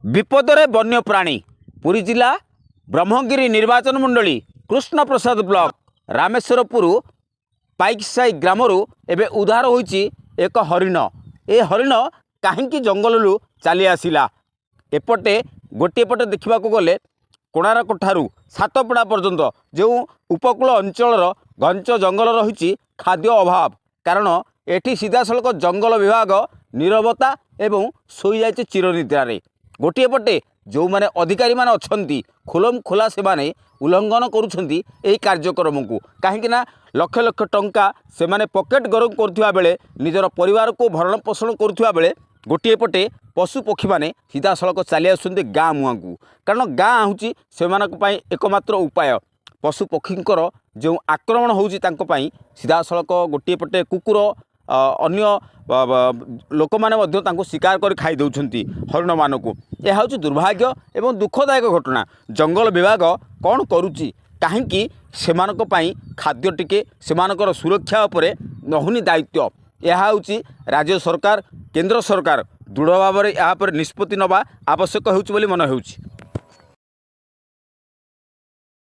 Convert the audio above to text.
विपदरे वन्यप्राणी पुरी जिला ब्रह्मगिरी निर्वाचन मंडली कृष्ण प्रसाद ब्लॉक रामेश्वरपुर पाइकसाई ग्रामरू एबे उद्धार होईची एक हरिण। ए हरिण कहीं जंगलू चली आसला एपटे गोटे पटे देखा गले कोणार्क ठारू सातपड़ा पर्यंत जो उपकूल अंचल घंच जंगल रही खाद्य अभाव कारण एठी सीधा सड़क जंगल विभाग नीरवता एवं सोई जाए चिरनिद्रारे। गोटे पटे जो माने अधिकारी माने अछंती खुलम खोला से माने उल्लंघन करुछंती एही कार्यक्रम को कहीं लक्ष लक्ष टंका से माने पॉकेट गरम करुवा बेले निजर परिवार को भरण पोषण करुवा बेले गोटे पटे पशु पक्षी माने सीधा सड़क चली आसुंते गाँ मुहाँ को कारण गाँ हूँ से एकमात्र उपाय पशु पक्षींकर जो आक्रमण होउची तांको पाई सीधा सड़क गोटे पटे कुकुर अन्य लोक मैंने शिकार कर खाई दौरान हरिण मानक यह हूँ दुर्भाग्य एवं दुखदायक घटना। जंगल विभाग कौन करुच्ची कहीं से खाद्य टिके सेमानकर सुरक्षा उपरे नहुनी दायित्व यह हूँ राज्य सरकार केंद्र सरकार दृढ़ भाव में यहाँ पर निष्पत्ति नवा आवश्यक होउछि बोली मन होउछि।